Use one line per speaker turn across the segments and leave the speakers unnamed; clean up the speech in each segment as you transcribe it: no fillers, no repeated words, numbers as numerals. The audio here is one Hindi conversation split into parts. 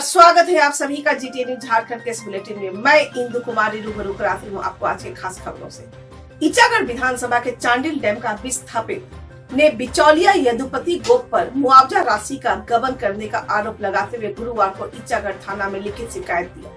स्वागत है आप सभी का जीटी न्यूज झारखंड के इस बुलेटिन में। मैं इंदु कुमारी रूबरू कराती हूँ आपको आज के खास खबरों से। ईचागढ़ विधानसभा के चांडिल डैम का विस्थापित ने बिचौलिया यदुपति गोप पर मुआवजा राशि का गबन करने का आरोप लगाते हुए गुरुवार को ईचागढ़ थाना में लिखित शिकायत दिया।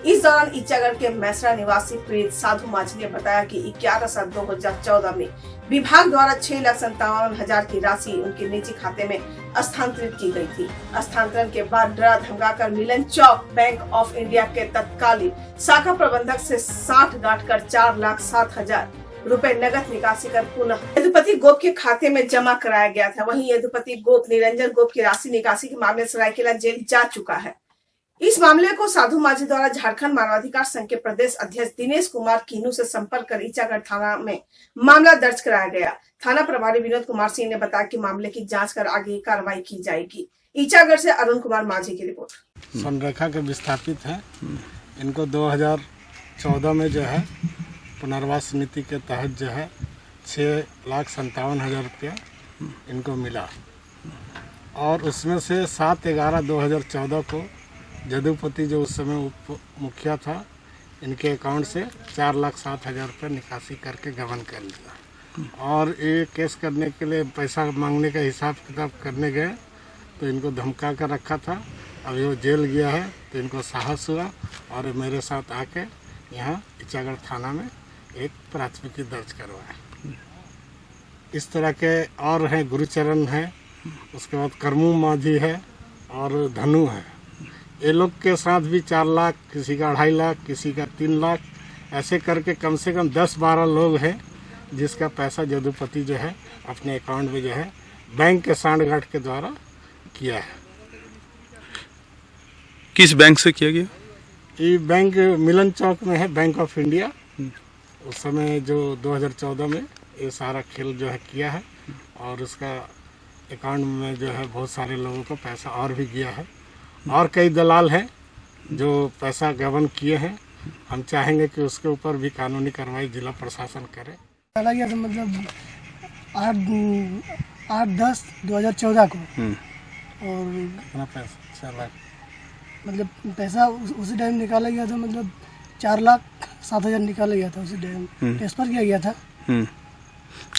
इस दौरान ईचागढ़ के मैसरा निवासी पीड़ित साधु माझी ने बताया कि 11/7/2014 में विभाग द्वारा 6,57,000 की राशि उनके निजी खाते में स्थानांतरित की गई थी। स्थानांतरण के बाद डरा धमकाकर मिलन चौक बैंक ऑफ इंडिया के तत्कालीन शाखा प्रबंधक से 60 गांठ कर 4,07,000 रुपए नगद निकासी कर पुनः यदुपति गोप के खाते में जमा कराया गया था। वहीं यदुपति गोप निरंजन गोप की राशि निकासी के मामले सरायकेला जेल जा चुका है। इस मामले को साधु माझी द्वारा झारखंड मानवाधिकार संघ के प्रदेश अध्यक्ष दिनेश कुमार कीनू से संपर्क कर ईचागढ़ थाना में मामला दर्ज कराया गया। थाना प्रभारी विनोद कुमार सिंह ने बताया कि मामले की जांच कर आगे कार्रवाई की जाएगी। ईचागढ़ से अरुण कुमार माझी की रिपोर्ट।
संरेखा के विस्थापित हैं, इनको 2014 में जो है पुनर्वास नीति के तहत जो है 6,57,000 रुपया इनको मिला और उसमें से 7/11/2014 को यदुपति जो उस समय उप मुखिया था, इनके अकाउंट से 4,07,000 रुपये निकासी करके गबन कर लिया। और ये केस करने के लिए पैसा मांगने का हिसाब किताब करने गए तो इनको धमका कर रखा था। अभी वो जेल गया है तो इनको साहस हुआ और मेरे साथ आके यहाँ ईचागढ़ थाना में एक प्राथमिकी दर्ज करवाए। इस तरह के और हैं, गुरुचरण है, उसके बाद करमू माझी है और धनु है। ये लोग के साथ भी 4 लाख, किसी का 2.5 लाख, किसी का 3 लाख, ऐसे करके कम से कम 10-12 लोग हैं जिसका पैसा यदुपति जो है अपने अकाउंट में जो है बैंक के सांठगांठ के द्वारा किया है।
किस बैंक से किया गया?
ये बैंक मिलन चौक में है, बैंक ऑफ इंडिया। उस समय जो 2014 में ये सारा खेल जो है किया है और उसका अकाउंट में जो है बहुत सारे लोगों को पैसा और भी गया है और कई दलाल हैं जो पैसा गबन किए हैं। हम चाहेंगे कि उसके ऊपर भी कानूनी कार्रवाई जिला प्रशासन करे।
चला गया था मतलब 8/10/2014 को
और पैसा
मतलब पैसा उसी टाइम निकाला गया था, मतलब 4,07,000 निकाला गया था। उसी टाइम ट्रांसफर किया गया था।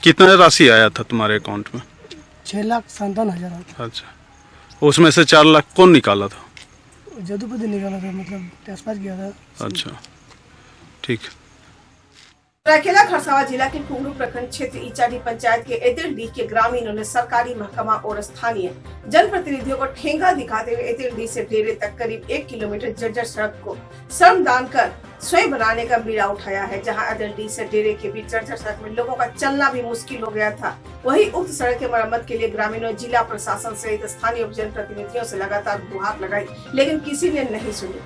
कितना राशि आया था तुम्हारे अकाउंट में?
6,57,000।
अच्छा, उसमें से 4 लाख कौन निकाला था?
यदुपति निकाला था, मतलब ट्रांसफर किया था।
अच्छा, ठीक।
सरायकेला खरसावां जिला के कुंगरू प्रखंड क्षेत्र ईचाडी पंचायत के एतिलडीह के ग्रामीणों ने सरकारी महकमा और स्थानीय जनप्रतिनिधियों को ठेंगा दिखाते हुए एतिलडीह से डेरे तक करीब 1 किलोमीटर जर्जर सड़क को श्रमदान कर स्वयं बनाने का बीड़ा उठाया है। जहां एतिलडीह से डेरे के बीच जर्जर सड़क में लोगों का चलना भी मुश्किल हो गया था। वहीं उक्त सड़क के मरम्मत के लिए ग्रामीणों, जिला प्रशासन सहित स्थानीय जनप्रतिनिधियों से लगातार गुहार लगाई, लेकिन किसी ने नहीं सुनी।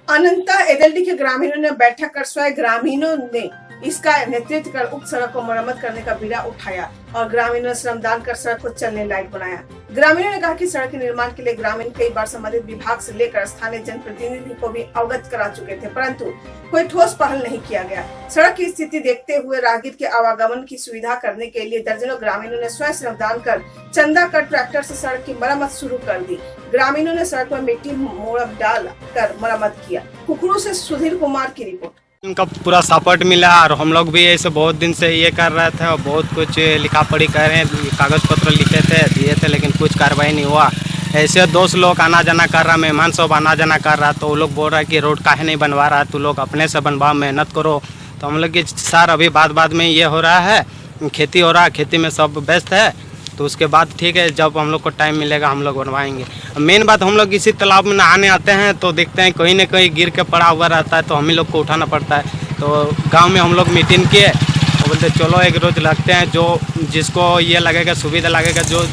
अनंतः एतिलडीह के ग्रामीणों ने बैठक कर स्वयं ग्रामीणों ने इसका नेतृत्व कर उक्त सड़क को मरम्मत करने का बीड़ा उठाया और ग्रामीणों ने श्रमदान कर सड़क को चलने लायक बनाया। ग्रामीणों ने कहा कि सड़क के निर्माण के लिए ग्रामीण कई बार संबंधित विभाग से लेकर स्थानीय जनप्रतिनिधि को भी अवगत करा चुके थे, परंतु कोई ठोस पहल नहीं किया गया। सड़क की स्थिति देखते हुए राहगीर के आवागमन की सुविधा करने के लिए दर्जनों ग्रामीणों ने स्वयं श्रमदान कर चंदा कर ट्रैक्टर से सड़क की मरम्मत शुरू कर दी। ग्रामीणों ने सड़क में मिट्टी मोड़ब डाल कर मरम्मत किया। कुकरू से सुधीर कुमार की रिपोर्ट।
उनका पूरा सपोर्ट मिला और हम लोग भी ऐसे बहुत दिन से ये कर रहे थे और बहुत कुछ लिखा पढ़ी कर रहे हैं, कागज़ पत्र लिखे थे, दिए थे, लेकिन कुछ कार्रवाई नहीं हुआ। ऐसे दोस्त लोग आना जाना कर रहा, मेहमान सब आना जाना कर रहा, तो वो लोग बोल रहा है कि रोड काहे नहीं बनवा रहा, तो लोग अपने से बनवा, मेहनत करो। तो हम लोग कि सर अभी बाद में ये हो रहा है, खेती हो रहा है, खेती में सब व्यस्त है, तो उसके बाद ठीक है, जब हम लोग को टाइम मिलेगा हम लोग बनवाएंगे। मेन बात, हम लोग इसी तालाब में नहाने आते हैं तो देखते हैं कहीं न कहीं गिर के पड़ा हुआ रहता है, तो हम ही लोग को उठाना पड़ता है। तो गांव में हम लोग मीटिंग किए तो बोलते चलो एक रोज़ लगते हैं, जो जिसको ये लगेगा सुविधा लगेगा, जो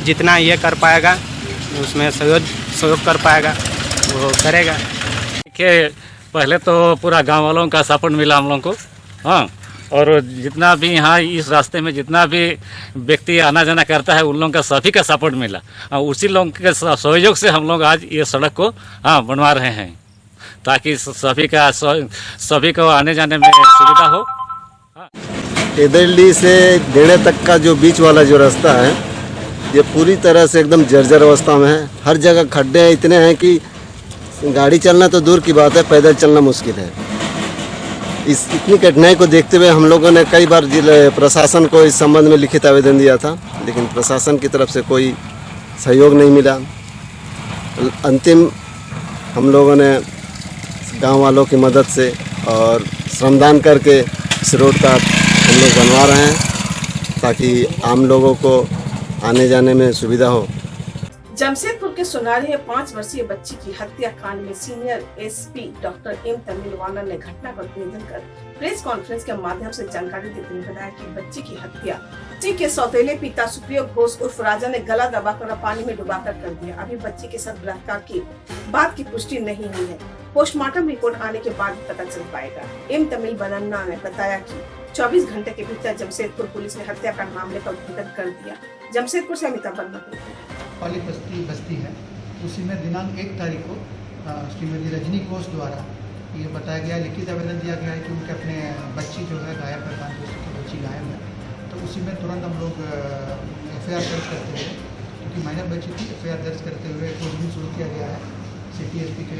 जितना ये कर पाएगा उसमें सहयोग कर पाएगा वो करेगा।
देखिए, पहले तो पूरा गाँव वालों का सपोर्ट मिला हम लोग को, हाँ, और जितना भी यहाँ इस रास्ते में जितना भी व्यक्ति आना जाना करता है उन लोगों का सभी का सपोर्ट मिला और उसी लोगों के सहयोग से हम लोग आज ये सड़क को बनवा रहे हैं ताकि सभी को आने जाने में सुविधा हो।
एतिलडीह से डेरे तक का जो बीच वाला जो रास्ता है ये पूरी तरह से एकदम जर्जर अवस्था में है। हर जगह खड्डे इतने हैं कि गाड़ी चलना तो दूर की बात है, पैदल चलना मुश्किल है। इतनी कठिनाई को देखते हुए हम लोगों ने कई बार जिले प्रशासन को इस संबंध में लिखित आवेदन दिया था, लेकिन प्रशासन की तरफ से कोई सहयोग नहीं मिला। अंतिम हम लोगों ने गांव वालों की मदद से और श्रमदान करके इस रोड का हम लोग बनवा रहे हैं ताकि आम लोगों को आने जाने में सुविधा हो।
जमशेदपुर के सोनारी में 5 वर्षीय बच्ची की हत्या कांड में senior SP doctor M Tamilvanan ने घटना का उद्भेदन कर प्रेस कॉन्फ्रेंस के माध्यम से जानकारी देते हुए बताया कि बच्ची की हत्या बच्ची के सौतेले पिता सुप्रियो घोष उर्फ राजा ने गला दबाकर पानी में डुबाकर कर दिया। अभी बच्ची के साथ बलात्कार की बात की पुष्टि नहीं हुई है। पोस्टमार्टम रिपोर्ट आने के बाद पता चल पाएगा। एम तमिलवानन ने बताया कि 24 घंटे के भीतर जमशेदपुर पुलिस ने हत्याकांड मामले का उद्भेदन कर दिया। जमशेदपुर से अमिताभ वर्मा
वाली बस्ती है, उसी में दिनांक 1 तारीख को श्रीमती रजनी घोष द्वारा ये बताया गया, लिखित आवेदन दिया गया है कि उनके अपने बच्ची जो है गायब है, 5 वर्षीय की बच्ची गायब है। तो उसी में तुरंत हम लोग FIR दर्ज करते हुए, क्योंकि माइनर बच्ची थी, FIR दर्ज करते हुए खोजबीन शुरू किया गया है। सिटी एसपी के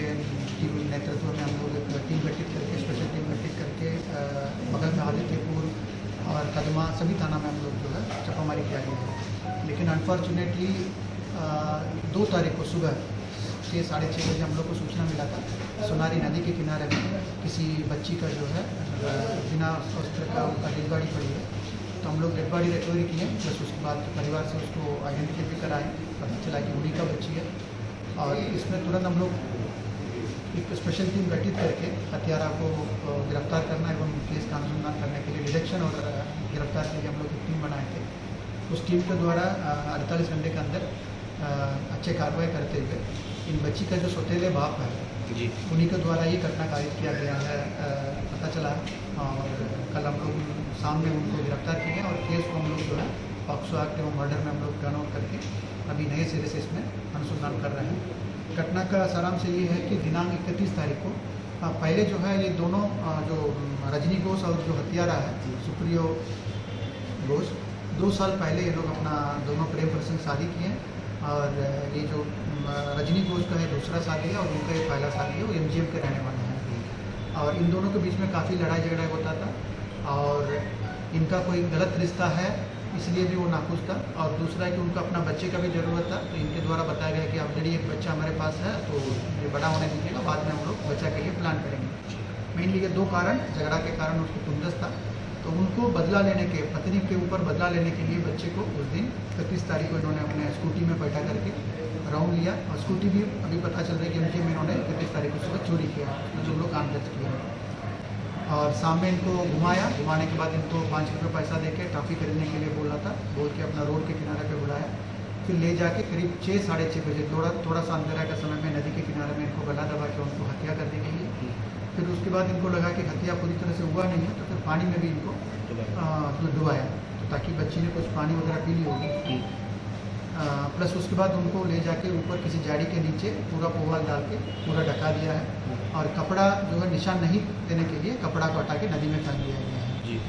नेतृत्व में हम लोग एक टीम गठित करके, स्पेशल टीम गठित करके बगल में आदित्यपुर और कदमा सभी थाना में हम लोग जो है छापामारी किया गया है। लेकिन अनफॉर्चुनेटली 2 तारीख को सुबह 6 साढ़े 6 बजे हम लोग को सूचना मिला था, सोनारी नदी के किनारे में किसी बच्ची का जो है बिना वस्त्र का उनका डेड बॉडी पड़ी है। तो हम लोग डेड बॉडी रिकवरी किए, प्लस उसके बाद परिवार से उसको आइडेंटिफाई भी कराएं, पता चला कि उन्हीं का बच्ची है। और इसमें तुरंत हम लोग एक स्पेशल टीम गठित करके हत्यारा को गिरफ्तार करना एवं केस का अनुसंधान करने के लिए डिटेक्शन और गिरफ्तार के लिए हम लोग एक टीम बनाए थे। उस टीम के द्वारा 48 घंटे के अंदर अच्छे कार्रवाई करते हुए इन बच्ची का जो सौतेले बाप है जी, उन्हीं के द्वारा ये घटना कारित किया गया है, पता चला। और कल हम लोग शाम में उनको गिरफ्तार किए और केस को हम लोग जो है पॉक्सो एक्ट एवं मर्डर में हम लोग टर्न आउट करके अभी नए सिरे से इसमें अनुसंधान कर रहे हैं। घटना का सारांश ये है कि दिनांक 31 तारीख को पहले जो है ये दोनों जो रजनी घोष और जो हत्यारा है सुप्रियो घोष, 2 साल पहले ये लोग अपना दोनों प्रेम प्रसंग शादी किए। और ये जो रजनी घोष का है दूसरा शादी है और उनका ये पहला शादी है, वो MGM के रहने वाले हैं। और इन दोनों के बीच में काफ़ी लड़ाई झगड़ा होता था और इनका कोई गलत रिश्ता है इसलिए भी वो नाखुश था। और दूसरा है कि उनका अपना बच्चे का भी ज़रूरत था, तो इनके द्वारा बताया गया कि ऑलरेडी एक बच्चा हमारे पास है, तो ये बड़ा होने दीजिएगा, बाद में हम लोग बच्चा के लिए प्लान करेंगे। मेनली ये 2 कारण, झगड़ा के कारण उसको कुंदस था, तो उनको बदला लेने के, पत्नी के ऊपर बदला लेने के लिए बच्चे को उस दिन 31 तारीख को इन्होंने अपने स्कूटी में बैठा करके राउंड लिया। और स्कूटी भी अभी पता चल रहा है कि उनके में इन्होंने 31 तारीख को सुबह चोरी किया, तो जो लोग काम दर्ज किया। और शाम में इनको घुमाया, घुमाने के बाद इनको 5 रुपये पैसा देके टॉफ़ी खरीदने के लिए बोला था, बोल के अपना रोड के किनारे पे बुलाया। फिर ले जाके करीब 6 साढ़े 6 बजे थोड़ा सा अंधेरा का समय में नदी के किनारे में इनको गला दबा के उनको हत्या कर दी गई है। फिर उसके बाद इनको लगा कि हत्या पूरी तरह से हुआ नहीं है, तो फिर पानी में भी इनको डुबाया, तो ताकि बच्ची ने कुछ पानी वगैरह पी ली होगी। प्लस उसके बाद उनको ले जाके ऊपर किसी जाड़ी के नीचे पूरा पोवाल डाल के पूरा ढका दिया है। और कपड़ा जो है निशान नहीं देने के लिए कपड़ा को हटा के नदी में फेंक दिया गया है जी।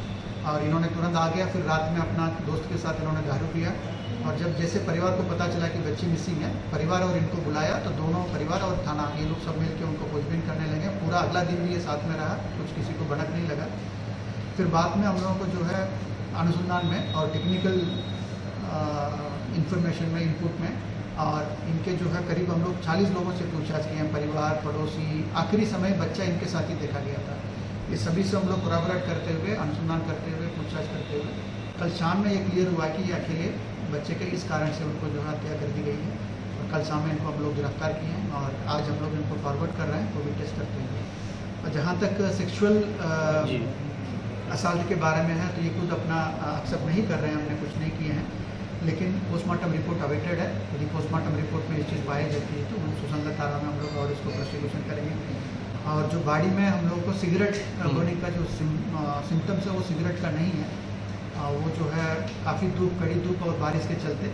और इन्होंने तुरंत आ गया, फिर रात में अपना दोस्त के साथ इन्होंने दारू पिया। और जब जैसे परिवार को पता चला कि बच्ची मिसिंग है, परिवार और इनको बुलाया, तो दोनों परिवार और थाना ये लोग सब मिल के उनको खोजबीन करने लगे। पूरा अगला दिन भी ये साथ में रहा, कुछ किसी को भनक नहीं लगा। फिर बाद में हम लोगों को जो है अनुसंधान में और टेक्निकल इंफॉर्मेशन में, इनपुट में, और इनके जो है करीब हम लोग 40 लोगों से पूछताछ किए हैं, परिवार, पड़ोसी। आखिरी समय बच्चा इनके साथ ही देखा गया था। ये सभी से हम लोग कोलैबोरेट करते हुए, अनुसंधान करते हुए, पूछताछ करते हुए कल शाम में ये क्लियर हुआ कि ये अकेले बच्चे के इस कारण से उनको जो है हत्या कर दी गई है। और कल शाम में इनको हम लोग गिरफ्तार किए हैं और आज हम लोग इनको फॉरवर्ड कर रहे हैं कोविड टेस्ट करते हुए। और जहाँ तक सेक्सुअल असाल्ट के बारे में है, तो ये खुद अपना एक्सेप्ट नहीं कर रहे हैं, हमने कुछ नहीं किए हैं। लेकिन पोस्टमार्टम रिपोर्ट अवेटेड है, यदि पोस्टमार्टम रिपोर्ट में इस चीज़ पाई जाती है तो वो सुसंगत धारा में हम लोग और इसको प्रोसिक्यूशन करेंगे। और जो बॉडी में हम लोग को सिगरेट बर्निंग का जो सिम्टम्स है वो सिगरेट का नहीं है। वो जो है काफ़ी धूप, कड़ी धूप और बारिश के चलते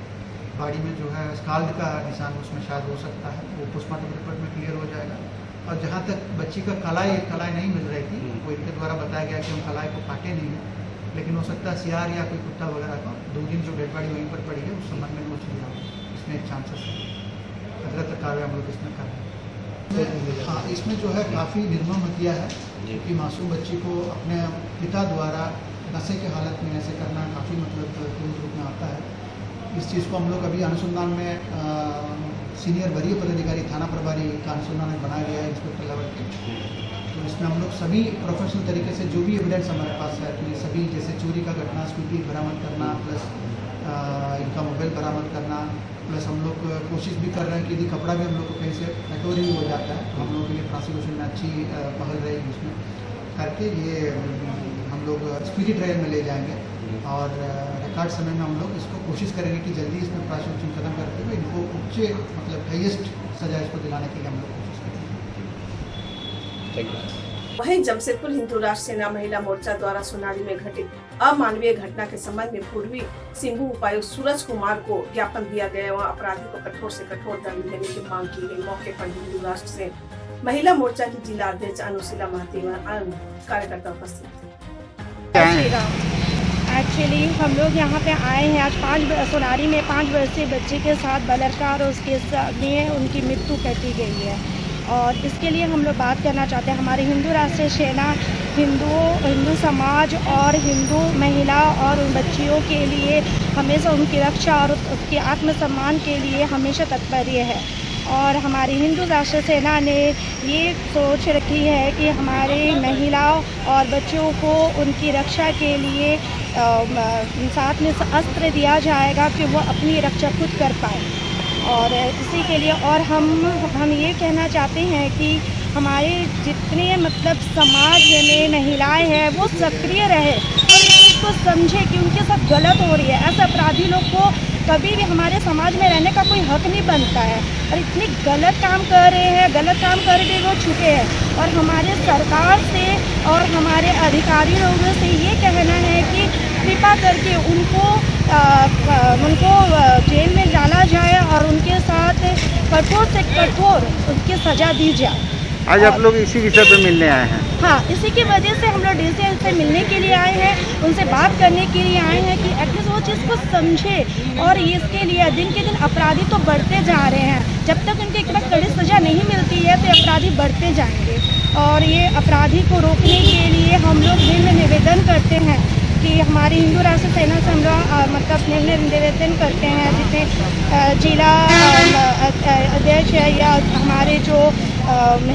बॉडी में जो है स्काल्ड का निशान उसमें शायद हो सकता है, वो पोस्टमार्टम रिपोर्ट में क्लियर हो जाएगा। और जहाँ तक बच्ची का कलाई नहीं मिल रही थी, वो इनके द्वारा बताया गया कि हम कलाई को काटे नहीं है, लेकिन हो सकता है सियार या कोई कुत्ता वगैरह का 2 दिन जो डेड बॉडी वहीं पर पड़ी है उस संबंध में कुछ लिया हो, इसमें एक चांसेस है। अगला तक कार्रवाई हम लोग इसमें कर रहे हैं। हाँ, इसमें जो है काफ़ी निर्मम हत्या है, क्योंकि मासूम बच्ची को अपने पिता द्वारा नशे के हालत में ऐसे करना काफ़ी मतलब क्रूर रूप में आता है। इस चीज़ को हम लोग अभी अनुसंधान में सीनियर वरीय पदाधिकारी थाना प्रभारी का अनुसंधान में बनाया गया है इंस्पेक्टर लेवल के। तो इसमें हम लोग सभी प्रोफेशनल तरीके से जो भी एविडेंस हमारे पास है, तो ये सभी जैसे चोरी का घटना, स्कूटी बरामद करना, प्लस इनका मोबाइल बरामद करना, प्लस हम लोग कोशिश भी कर रहे हैं कि यदि कपड़ा भी हम लोग को कहीं से रिकवरी हो जाता है तो हम लोगों के लिए प्रोसिक्यूशन में अच्छी पहल रहेगी। उसमें करके ये हम लोग स्पीडी ट्रायल में ले जाएंगे और रिकॉर्ड समय में हम लोग इसको कोशिश करेंगे कि जल्दी इसमें प्रोसिक्यूशन खत्म करते हुए इनको उच्च मतलब हाईएस्ट सजा इसको दिलाने के लिए हम लोग कोशिश करेंगे।
वहीं जमशेदपुर हिंदू राष्ट्र सेना महिला मोर्चा द्वारा सोनारी में घटित अमानवीय घटना के संबंध में पूर्वी सिंहभूम उपायुक्त सूरज कुमार को ज्ञापन दिया गया और अपराधी को कठोर से कठोर दंड देने की मांग की गई। मौके पर हिंदू राष्ट्र से महिला मोर्चा की जिला अध्यक्ष अनुशीला महती व अन्य कार्यकर्ता उपस्थित थे।
एक्चुअली हम लोग यहाँ पे आए हैं आज सोनारी में 5 वर्षीय बच्चे के साथ बलात्कार और उसके लिए उनकी मृत्यु कर दी गई है और इसके लिए हम लोग बात करना चाहते हैं। हमारे हिंदू राष्ट्रीय सेना हिंदू समाज और हिंदू महिला और उन बच्चियों के लिए हमेशा उनकी रक्षा और उसके आत्मसम्मान के लिए हमेशा तत्पर है और हमारी हिंदू राष्ट्रीय सेना ने ये सोच रखी है कि हमारे महिलाओं और बच्चों को उनकी रक्षा के लिए साथ में अस्त्र दिया जाएगा कि वो अपनी रक्षा खुद कर पाए और इसी के लिए और हम ये कहना चाहते हैं कि हमारे जितने मतलब समाज में महिलाएं हैं वो सक्रिय रहे और इसको समझे कि उनके साथ गलत हो रही है। ऐसे अपराधी लोग को कभी भी हमारे समाज में रहने का कोई हक नहीं बनता है और इतनी गलत काम कर रहे हैं, गलत काम कर रहे वो छुपे हैं और हमारे सरकार से और हमारे अधिकारी लोगों से ये कहना है कि कृपा करके उनको जेल में डाला जाए और उनके साथ कठोर से कठोर उनकी सजा दी जाए।
आज आप लोग इसी विषय पे मिलने आए हैं?
हाँ, इसी की वजह से हम लोग डीसीएल से मिलने के लिए आए हैं, उनसे बात करने के लिए आए हैं कि एटलीस्ट वो चीज़ को समझे और इसके लिए दिन के दिन अपराधी तो बढ़ते जा रहे हैं। जब तक उनके एक कड़ी सज़ा नहीं मिलती है तो अपराधी बढ़ते जाएंगे और ये अपराधी को रोकने के लिए हम लोग निवेदन करते हैं कि हमारी हिंदू राष्ट्रीय सेना से हम लोग मतलब निवेदन करते हैं जितने जिला अध्यक्ष है या हमारे जो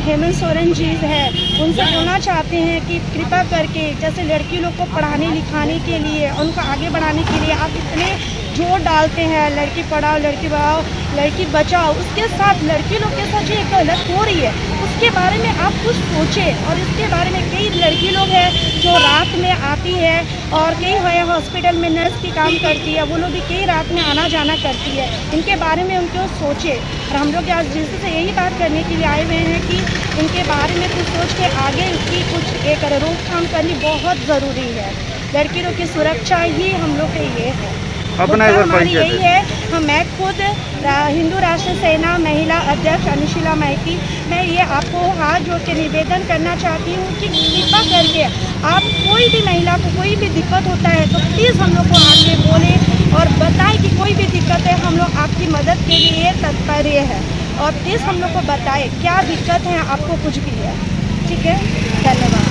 हेमंत सोरेन जी है उनसे बोलना चाहते हैं कि कृपा करके जैसे लड़की लोग को पढ़ाने लिखाने के लिए उनको आगे बढ़ाने के लिए आप इतने जोर डालते हैं, लड़की पढ़ाओ लड़की बढ़ाओ लड़की बचाओ, उसके साथ लड़की लोग के साथ जो एक गलत हो रही है उसके बारे में आप कुछ सोचें। और इसके बारे में कई लड़की लोग हैं जो रात में आती है और कई है हॉस्पिटल में नर्स की काम करती है, वो लोग भी कई रात में आना जाना करती है, इनके बारे में उनको सोचें। और हम लोग आज जिससे यही बात करने के लिए आए हुए हैं कि इनके बारे में कुछ सोच के आगे इसकी कुछ एक रोकथाम करनी बहुत ज़रूरी है। लड़की लोग की सुरक्षा ही हम लोग का ये है,
अपना
हमारी यही है। मैं खुद हिंदू राष्ट्रीय सेना महिला अध्यक्ष अनुशीला महती, मैं ये आपको हाथ जोड़ के निवेदन करना चाहती हूँ कि कृपा करके आप कोई भी महिला को कोई भी दिक्कत होता है तो प्लीज़ हम लोग को आगे बोलें और बताएं कि कोई भी दिक्कत है हम लोग आपकी मदद के लिए तत्पर है और प्लीज़ हम लोग को बताएं क्या दिक्कत है, आपको कुछ भी है। ठीक है, धन्यवाद।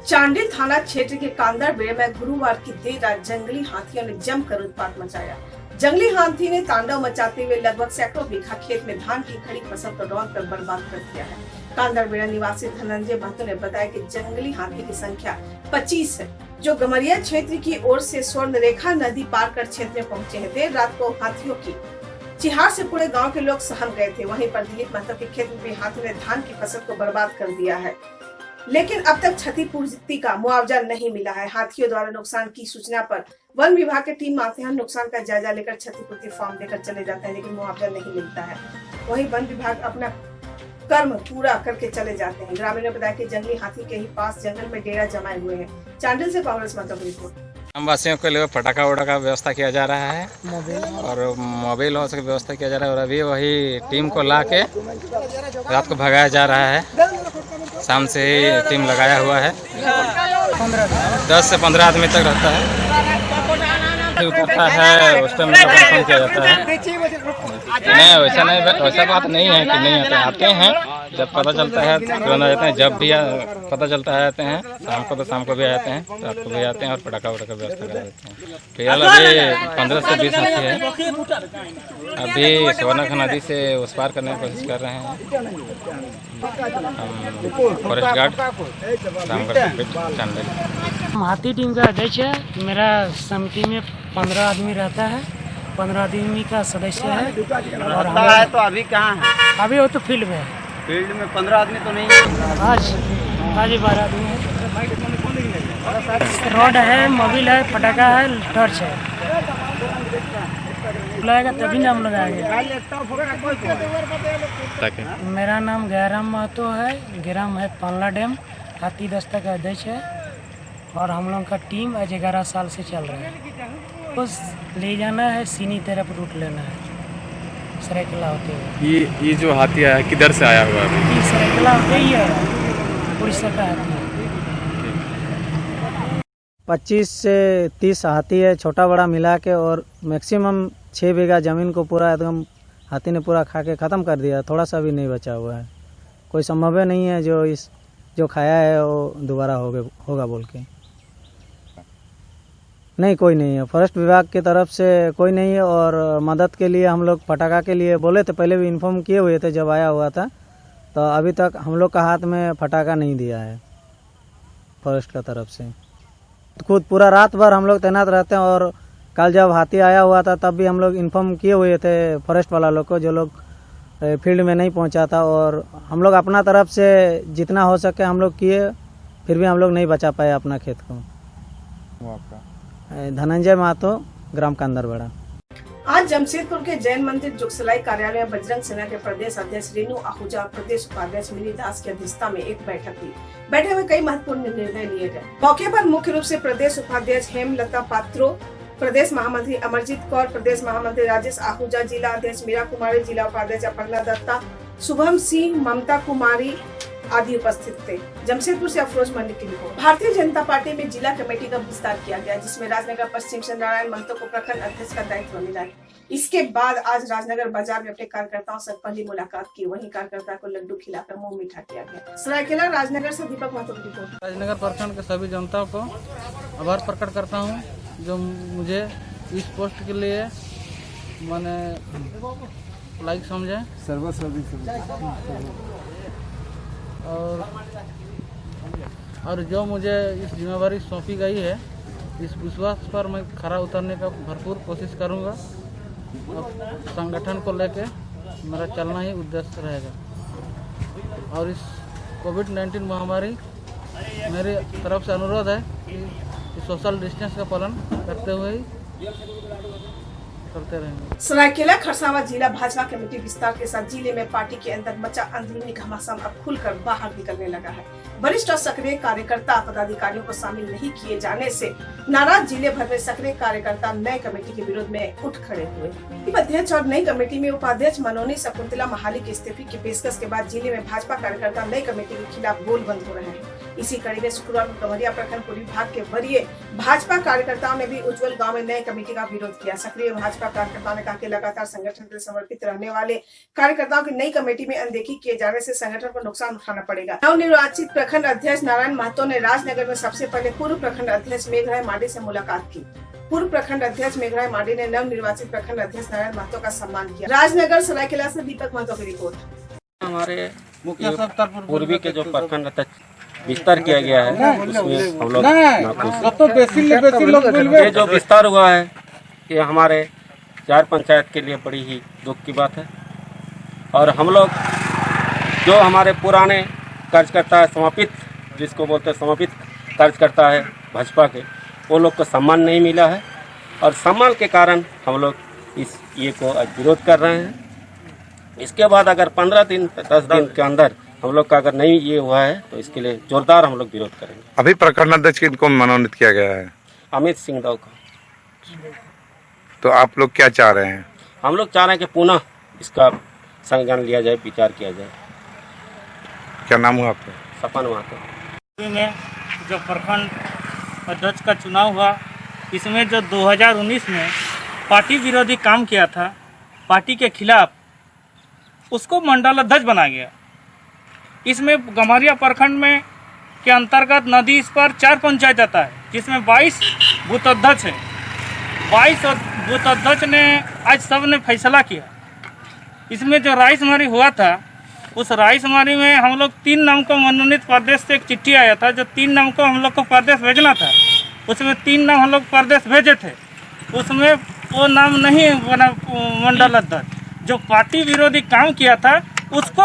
चांडिल थाना क्षेत्र के कांदरबेड़ में गुरुवार की देर रात जंगली हाथियों ने जमकर उत्पात मचाया। जंगली हाथी ने तांडव मचाते हुए लगभग सैकड़ों बीघा खेत में धान की खड़ी फसल को रौंद कर बर्बाद कर दिया है। कांदरबेड़ा निवासी धनंजय महतो ने बताया कि जंगली हाथी की संख्या 25 है जो गमरिया क्षेत्र की ओर से स्वर्ण रेखा नदी पार कर क्षेत्र में पहुँचे हैं। देर रात को हाथियों की चिहार से पूरे गाँव के लोग सहम गए थे। वहीं पर दिलीप महतो के खेत में भी हाथियों ने धान की फसल को बर्बाद कर दिया है, लेकिन अब तक क्षतिपूर्ति का मुआवजा नहीं मिला है। हाथियों द्वारा नुकसान की सूचना पर वन विभाग की टीम आते हैं, नुकसान का जायजा लेकर क्षतिपूर्ति फॉर्म देकर चले जाते हैं, लेकिन मुआवजा नहीं मिलता है। वहीं वन विभाग अपना कर्म पूरा करके चले जाते हैं। ग्रामीणों ने बताया कि जंगली हाथी के ही पास जंगल में डेरा जमाए हुए हैं। चांडिल से कांग्रेस मंत्री की रिपोर्ट।
हम वासियों के लिए पटाखा वटाखा व्यवस्था किया जा रहा है और मोबाइल की व्यवस्था किया जा रहा है और अभी वही टीम को ला के रात को भगाया जा रहा है। शाम से ही टीम लगाया हुआ है, 10 से 15 आदमी तक रहता है। हाथी उठता है उस टाइम मतलब किया जाता है। नहीं वैसा बात नहीं है कि नहीं आते हैं जब पता चलता है तुरंत आ जाते हैं। जब भी पता चलता है आते हैं, शाम को भी आते हैं, रात को भी आते हैं और पटाखा व्यवस्था करा देते हैं। फिलहाल अभी 15 से 20 हाथी है। अभी स्वर्णख नदी से उस पार करने की कोशिश कर रहे हैं फॉरेस्ट गार्ड रामगढ़ चांडिल।
हाथी टीम का अध्यक्ष है। मेरा समिति में 15 आदमी रहता है, 15 आदमी का सदस्य है। और
है तो अभी कहाँ है?
अभी वो तो फील्ड में है।
फील्ड में 15 आदमी तो नहीं है।
आज 12 आदमी है। रॉड है, मोबिल है, पटाखा है, टॉर्च है। बुलाएगा तभी ना हम लोग आएंगे। मेरा नाम गैराम महतो है। गिराम है पानला डैम। हाथी दस्ता का अध्यक्ष है और हम लोग का टीम आज 11 साल से चल रहा है। बस ले जाना है, सीनी तरफ रूट लेना है, सरायकला होते हुए।
ये जो हाथी आया किधर से आया हुआ है?
ये सरायकला होते ही है, उड़ीसा का हाथी है। 25 से 30 हाथी है, छोटा बड़ा मिला के, और मैक्सिमम 6 बीघा ज़मीन को पूरा एकदम हाथी ने पूरा खा के ख़त्म कर दिया। थोड़ा सा भी नहीं बचा हुआ है। कोई संभव नहीं है जो खाया है वो दोबारा होगा बोल के। नहीं, कोई नहीं है। फॉरेस्ट विभाग की तरफ से कोई नहीं है। और मदद के लिए हम लोग पटाखा के लिए बोले थे, पहले भी इन्फॉर्म किए हुए थे जब आया हुआ था, तो अभी तक हम लोग का हाथ में पटाखा नहीं दिया है फॉरेस्ट का तरफ से। खुद पूरा रात भर हम लोग तैनात रहते हैं। और कल जब हाथी आया हुआ था तब भी हम लोग इन्फॉर्म किए हुए थे फॉरेस्ट वाला लोग को, जो लोग फील्ड में नहीं पहुंचा था। और हम लोग अपना तरफ से जितना हो सके हम लोग किए, फिर भी हम लोग नहीं बचा पाए अपना खेत को। धनंजय महतो, ग्राम कांदरबड़ा।
आज जमशेदपुर के जैन मंदिर जुगसलाई कार्यालय में बजरंग सेना के प्रदेश अध्यक्ष रेणु आहूजा और प्रदेश उपाध्यक्ष मिनी दास की अध्यक्षता में एक बैठक हुई। बैठक में कई महत्वपूर्ण निर्णय लिए गए। मौके पर मुख्य रूप से प्रदेश उपाध्यक्ष हेमलता पात्रो, प्रदेश महामंत्री अमरजीत कौर, प्रदेश महामंत्री राजेश आहूजा, जिला अध्यक्ष मीरा कुमारी, जिला उपाध्यक्ष अपर्णा दत्ता, शुभम सिंह, ममता कुमारी आदि उपस्थित थे। जमशेदपुर से अफरोज मलिक की रिपोर्ट। भारतीय जनता पार्टी में जिला कमेटी का विस्तार किया गया, जिसमें राजनगर पश्चिम से नारायण महतो को प्रखंड अध्यक्ष का दायित्व मिला है। इसके बाद आज राजनगर बाजार में अपने कार्यकर्ताओं से पहली मुलाकात की। वहीं कार्यकर्ता को लड्डू खिलाकर मुंह मीठा किया गया। सरायकेला राजनगर से दीपक महतो की रिपोर्ट।
राजनगर प्रखंड के सभी जनता को आभार प्रकट करता हूँ जो मुझे इस पोस्ट के लिए मैंने लाइक समझे। और जो मुझे इस जिम्मेवारी सौंपी गई है, इस विश्वास पर मैं खरा उतरने का भरपूर कोशिश करूंगा। और संगठन को लेके मेरा चलना ही उद्देश्य रहेगा। और इस कोविड-19 महामारी मेरे तरफ से अनुरोध है कि सोशल डिस्टेंस का पालन करते हुए ही करते रहेंगे।
सरायकेला खरसावां जिला भाजपा कमेटी विस्तार के साथ जिले में पार्टी के अंदर मचा अंदरूनी घमासान अब खुलकर बाहर निकलने लगा है। वरिष्ठ और सक्रिय कार्यकर्ता पदाधिकारियों को शामिल नहीं किए जाने से नाराज जिले भर में सक्रिय कार्यकर्ता नए कमेटी के विरोध में उठ खड़े हुए। अध्यक्ष और नई कमेटी में उपाध्यक्ष मनोनी शकुंतला महाली के इस्तीफे की पेशकश के बाद जिले में भाजपा कार्यकर्ता नई कमेटी के खिलाफ गोलबंद हो रहे हैं। इसी कड़ी में शुक्रवार को कमरिया प्रखंड पुलिस विभाग के वरीय भाजपा कार्यकर्ताओं ने भी उज्जवल गांव में नए कमेटी का विरोध किया। सक्रिय भाजपा कार्यकर्ताओं ने कहा कि लगातार संगठन के लिए समर्पित रहने वाले कार्यकर्ताओं की नई कमेटी में अनदेखी किए जाने से संगठन को नुकसान उठाना पड़ेगा। नवनिर्वाचित प्रखंड अध्यक्ष नारायण महतो ने राजनगर में सबसे पहले पूर्व प्रखंड अध्यक्ष मेघराय माडी से मुलाकात की। पूर्व प्रखंड अध्यक्ष मेघराय माडी ने नवनिर्वाचित प्रखंड अध्यक्ष नारायण महतो का सम्मान किया। राजनगर सरायकेला से दीपक महतो की रिपोर्ट।
हमारे पूर्वी के जो प्रखंड अध्यक्ष विस्तार किया गया है उसमें हम लोग ये जो विस्तार हुआ है ये हमारे 4 पंचायत के लिए बड़ी ही दुख की बात है। और हम लोग जो हमारे पुराने कार्यकर्ता है, समर्पित जिसको बोलते हैं समर्पित कार्यकर्ता है भाजपा के, वो लोग को सम्मान नहीं मिला है। और सम्मान के कारण हम लोग इस ये को विरोध कर रहे हैं। इसके बाद अगर 15 दिन 10 दिन के अंदर हम लोग का अगर नहीं ये हुआ है तो इसके लिए जोरदार हम लोग विरोध करेंगे।
अभी प्रखंड अध्यक्ष किनको मनोनीत किया गया है?
अमित सिंह दाव को।
तो आप लोग क्या चाह रहे हैं?
हम लोग चाह रहे हैं कि पुनः इसका संज्ञान लिया जाए, विचार किया जाए।
क्या नाम हुआ आपका?
सपन महतो।
में जो प्रखंड अध्यक्ष का चुनाव हुआ इसमें जो 2019 में पार्टी विरोधी काम किया था पार्टी के खिलाफ, उसको मंडल अध्यक्ष बना गया। इसमें गम्हरिया प्रखंड में के अंतर्गत नदी इस पर 4 पंचायत आता है, जिसमें 22 बूथ अध्यक्ष है। 22 बूथ अध्यक्ष ने आज सब ने फैसला किया। इसमें जो रायशुमारी हुआ था, उस रायशुमारी में हम लोग 3 नाम को मनोनीत प्रदेश से एक चिट्ठी आया था, जो 3 नाम को हम लोग को प्रदेश भेजना था। उसमें 3 नाम हम लोग प्रदेश भेजे थे, उसमें वो नाम नहीं बना मंडल अध्यक्ष। जो पार्टी विरोधी काम किया था उसको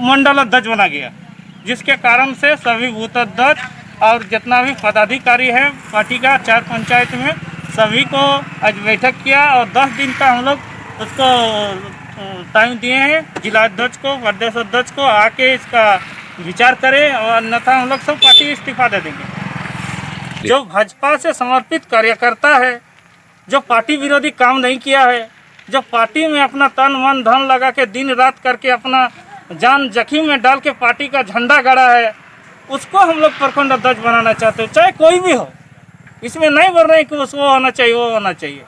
मंडल अध्यक्ष बना गया, जिसके कारण से सभी बूथ अध्यक्ष और जितना भी पदाधिकारी है पार्टी का 4 पंचायत में सभी को आज बैठक किया और 10 दिन का हम लोग उसको टाइम दिए हैं जिला अध्यक्ष को, प्रदेश अध्यक्ष को आके इसका विचार करें, और अन्यथा हम लोग सब पार्टी इस्तीफा दे देंगे। जो भाजपा से समर्पित कार्यकर्ता है, जो पार्टी विरोधी काम नहीं किया है, जो पार्टी में अपना तन मन धन लगा के दिन रात करके अपना जान जखीम में डाल के पार्टी का झंडा गाड़ा है, उसको हम लोग प्रखंड अध्यक्ष बनाना चाहते हैं, चाहे कोई भी हो। इसमें नहीं बोल रहे हैं कि उसको होना चाहिए, वो होना चाहिए।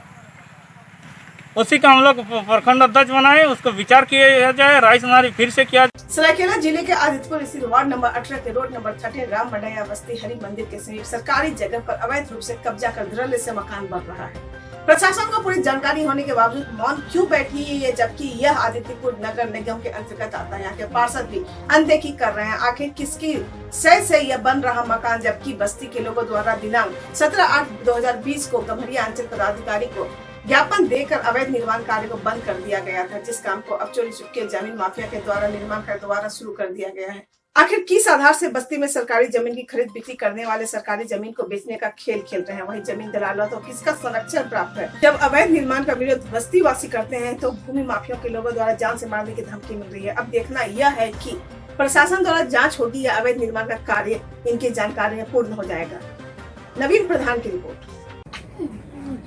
उसी का हम लोग प्रखंड अध्यक्ष बनाए, उसको विचार किया जाए, रायशुमारी फिर से किया।
सरायकेला जिले के आदित्यपुर स्थित वार्ड नंबर 18 के रोड नंबर 13 राम मंडैया बस्ती हरि मंदिर के समीप सरकारी जगह पर अवैध रूप से कब्जा कर धड़ल्ले से मकान बन रहा है। प्रशासन को पूरी जानकारी होने के बावजूद मौन क्यों बैठी है, जबकि यह आदित्यपुर नगर निगम के अंतर्गत आता है। यहाँ के पार्षद भी अनदेखी कर रहे हैं। आखिर किसकी सह से यह बन रहा मकान, जबकि बस्ती के लोगों द्वारा दिनांक 17/8/2020 को गम्हरिया अंचल पदाधिकारी को ज्ञापन देकर अवैध निर्माण कार्य को बंद कर दिया गया था, जिस काम को अब चोरी चुपके जमीन माफिया के द्वारा निर्माण कर दोबारा शुरू कर दिया गया है। आखिर किस आधार से बस्ती में सरकारी जमीन की खरीद बिक्री करने वाले सरकारी जमीन को बेचने का खेल खेल रहे हैं, वही जमीन दलालों तो किसका संरक्षण प्राप्त है। जब अवैध निर्माण का विरोध बस्ती वासी करते हैं तो भूमि माफियों के लोगों द्वारा जान से मारने की धमकी मिल रही है। अब देखना यह है कि प्रशासन द्वारा जाँच होगी या अवैध निर्माण का कार्य इनकी जानकारी में पूर्ण हो जाएगा। नवीन प्रधान की रिपोर्ट।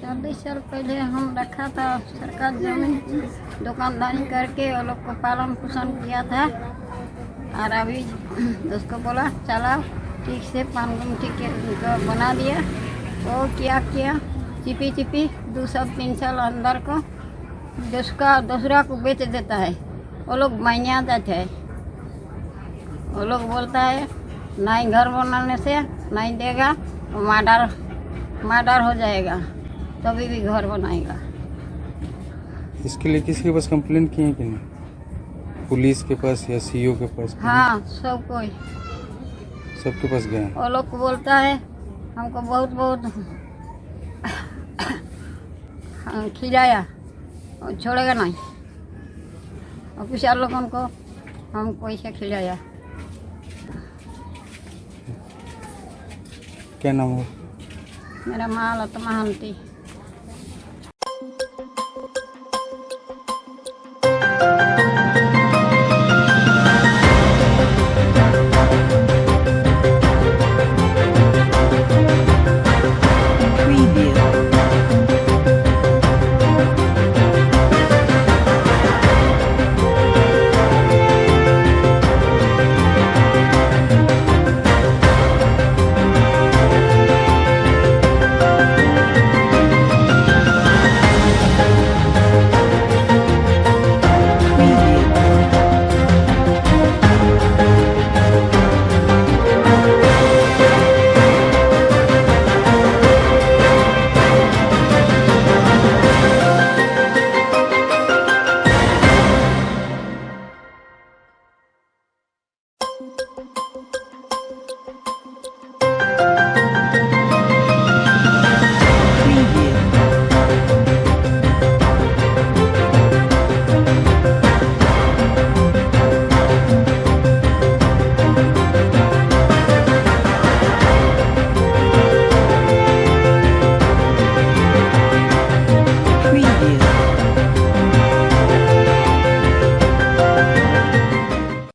40 साल पहले हम रखा था सरकार जमीन, दुकानदारी करके वो लोग को पालन पोषण किया था, और अभी उसको बोला चला ठीक से 5 गुंठी के बना दिया। वो क्या किया, चिपी 2-3 साल अंदर को दूसरा को बेच देता है। वो लोग मायने जाते हैं, वो लोग बोलता है नहीं घर बनाने से नहीं देगा, मर्डर हो जाएगा, तभी भी घर बनाएगा।
इसके लिए किसी के पास कंप्लेंट किए कि नहीं? पुलिस के पास या सीओ के पास?
हाँ, सब कोई
सबके पास गए।
वो लोग को बोलता है हमको बहुत खिलाया, छोड़ेगा नहीं। ऑफिसर लोगों को हमको ऐसे खिलाया।
क्या नाम है?
मेरा माँ लता महंती।